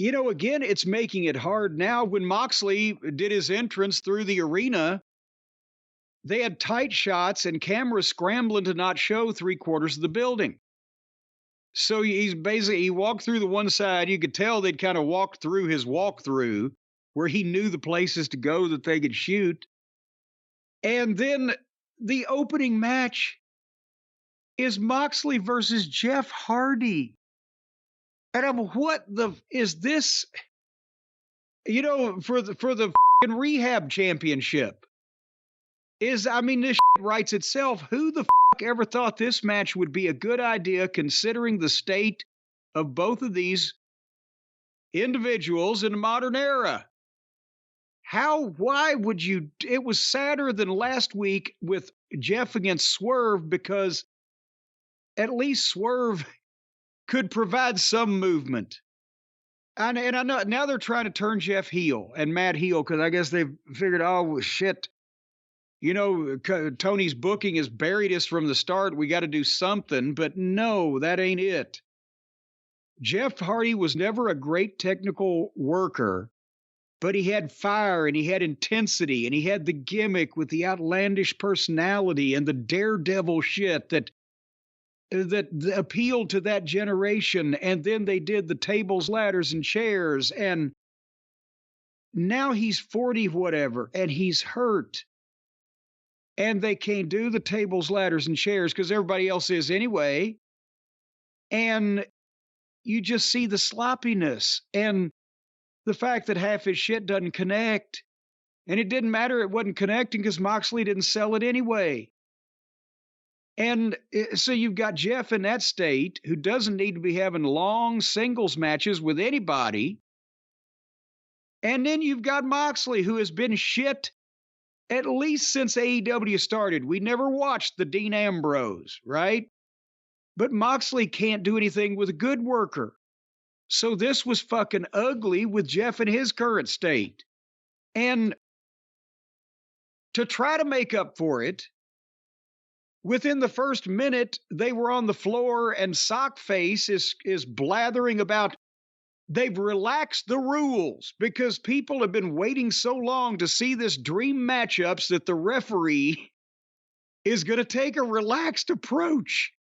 again, it's making it hard now. When Moxley did his entrance through the arena, they had tight shots and cameras scrambling to not show 3/4 of the building. So he walked through the one side. You could tell they'd kind of walked through his walkthrough where he knew the places to go that they could shoot. And then the opening match is Moxley versus Jeff Hardy. And what is this? For the rehab championship. This writes itself. Who the ever thought this match would be a good idea considering the state of both of these individuals in the modern era? Why would you? It was sadder than last week with Jeff against Swerve because at least Swerve could provide some movement. And I know now they're trying to turn Jeff heel and Matt heel because I guess they've figured, oh, shit, Tony's booking has buried us from the start. We got to do something. But no, that ain't it. Jeff Hardy was never a great technical worker, but he had fire and he had intensity and he had the gimmick with the outlandish personality and the daredevil shit that appealed to that generation. And then they did the tables, ladders, and chairs. And now he's 40 whatever, and he's hurt. And they can't do the tables, ladders, and chairs because everybody else is anyway. And you just see the sloppiness and the fact that half his shit doesn't connect. And it didn't matter. It wasn't connecting because Moxley didn't sell it anyway. And so you've got Jeff in that state who doesn't need to be having long singles matches with anybody. And then you've got Moxley who has been shit at least since AEW started. We never watched the Dean Ambrose, right? But Moxley can't do anything with a good worker. So this was fucking ugly with Jeff in his current state. And to try to make up for it, within the first minute, they were on the floor and Sockface is blathering about they've relaxed the rules because people have been waiting so long to see this dream matchups that the referee is going to take a relaxed approach.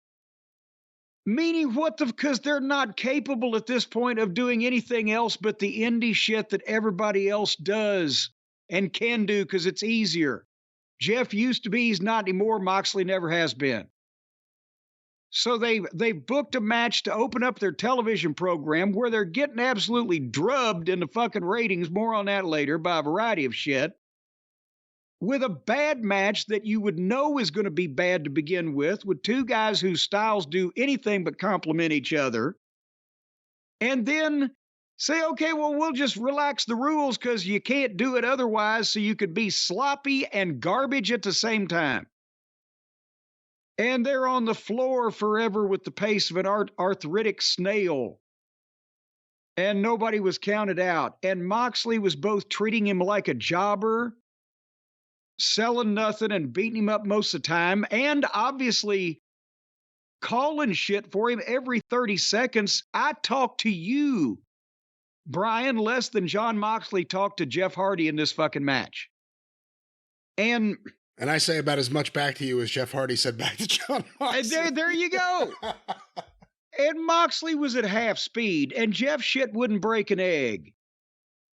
Meaning because they're not capable at this point of doing anything else but the indie shit that everybody else does and can do because it's easier. Jeff used to be, he's not anymore. Moxley never has been. So they booked a match to open up their television program where they're getting absolutely drubbed in the fucking ratings, more on that later, by a variety of shit, with a bad match that you would know is going to be bad to begin with two guys whose styles do anything but complement each other, and then say, okay, well, we'll just relax the rules because you can't do it otherwise, so you could be sloppy and garbage at the same time. And they're on the floor forever with the pace of an arthritic snail. And nobody was counted out. And Moxley was both treating him like a jobber, selling nothing and beating him up most of the time, and obviously calling shit for him every 30 seconds. I talk to you, Brian, less than Jon Moxley talked to Jeff Hardy in this fucking match. And I say about as much back to you as Jeff Hardy said back to Jon Moxley. And there you go. And Moxley was at half speed, and Jeff shit wouldn't break an egg.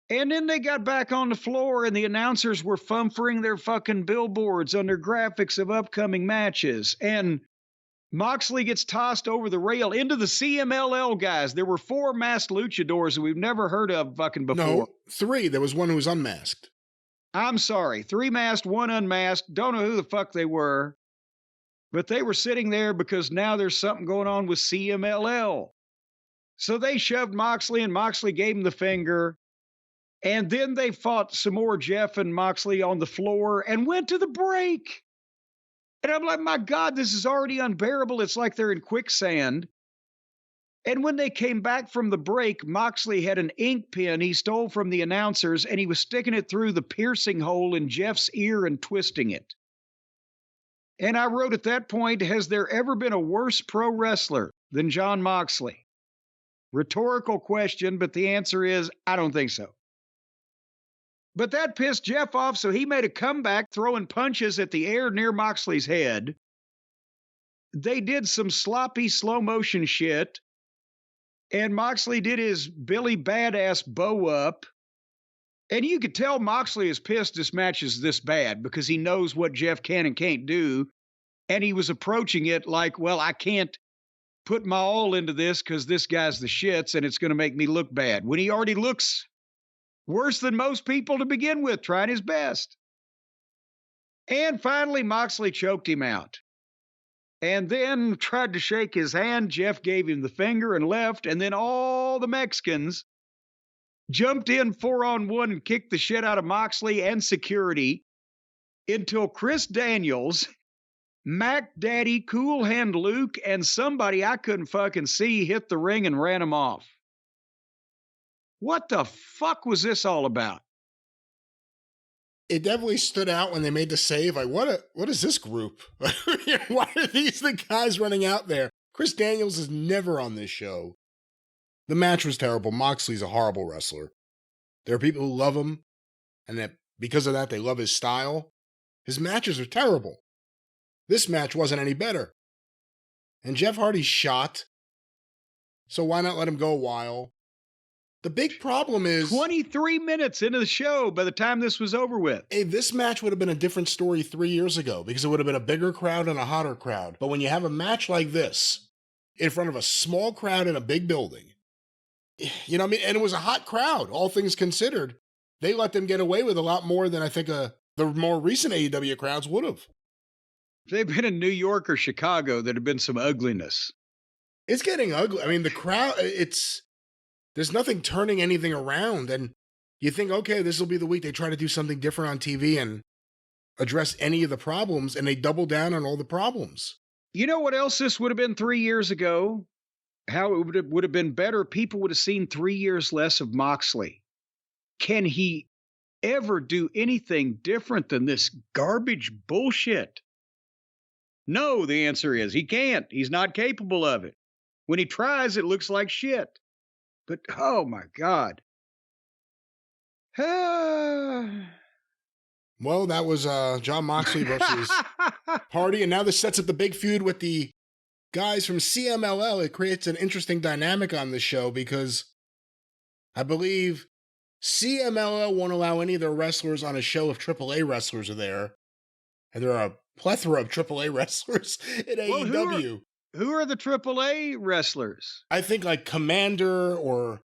And then they got back on the floor, and the announcers were fumfering their fucking billboards on their graphics of upcoming matches. And Moxley gets tossed over the rail into the CMLL guys. There were 4 masked luchadors that we've never heard of fucking before. No, 3. There was one who was unmasked. I'm sorry. 3 masked, 1 unmasked. Don't know who the fuck they were. But they were sitting there because now there's something going on with CMLL. So they shoved Moxley, and Moxley gave him the finger. And then they fought some more, Jeff and Moxley, on the floor and went to the break. And I'm like, my God, this is already unbearable. It's like they're in quicksand. And when they came back from the break, Moxley had an ink pen he stole from the announcers, and he was sticking it through the piercing hole in Jeff's ear and twisting it. And I wrote at that point, has there ever been a worse pro wrestler than Jon Moxley? Rhetorical question, but the answer is, I don't think so. But that pissed Jeff off, so he made a comeback throwing punches at the air near Moxley's head. They did some sloppy slow motion shit, and Moxley did his Billy Badass bow up. And you could tell Moxley is pissed this match is this bad because he knows what Jeff can and can't do. And he was approaching it like, well, I can't put my all into this because this guy's the shits and it's going to make me look bad. When he already looks worse than most people to begin with, trying his best. And finally, Moxley choked him out. And then tried to shake his hand. Jeff gave him the finger and left. And then all the Mexicans jumped in 4-on-1 and kicked the shit out of Moxley and security until Chris Daniels, Mac Daddy, Cool Hand Luke, and somebody I couldn't fucking see hit the ring and ran him off. What the fuck was this all about? It definitely stood out when they made the save. Like, what is this group? Why are these the guys running out there? Chris Daniels is never on this show. The match was terrible. Moxley's a horrible wrestler. There are people who love him, and that because of that, they love his style. His matches are terrible. This match wasn't any better. And Jeff Hardy's shot, so why not let him go a while? The big problem is 23 minutes into the show by the time this was over with. Hey, this match would have been a different story 3 years ago because it would have been a bigger crowd and a hotter crowd. But when you have a match like this in front of a small crowd in a big building, you know what I mean? And it was a hot crowd, all things considered. They let them get away with a lot more than I think the more recent AEW crowds would have. If they've been in New York or Chicago, there'd have been some ugliness. It's getting ugly. I mean, the crowd, there's nothing turning anything around. And you think, okay, this will be the week they try to do something different on TV and address any of the problems, and they double down on all the problems. You know what else this would have been 3 years ago? How it would have been better? People would have seen 3 years less of Moxley. Can he ever do anything different than this garbage bullshit? No, the answer is he can't. He's not capable of it. When he tries, it looks like shit. But, oh my God. Well, that was Jon Moxley versus Hardy. And now this sets up the big feud with the guys from CMLL. It creates an interesting dynamic on this show because I believe CMLL won't allow any of their wrestlers on a show if AAA wrestlers are there. And there are a plethora of AAA wrestlers in AEW. Who are the AAA wrestlers? I think like Commander or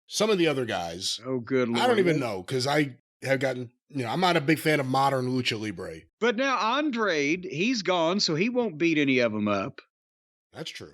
some of the other guys. Oh, good Lord. I don't even know because I have gotten, I'm not a big fan of modern Lucha Libre. But now Andrade, he's gone, so he won't beat any of them up. That's true.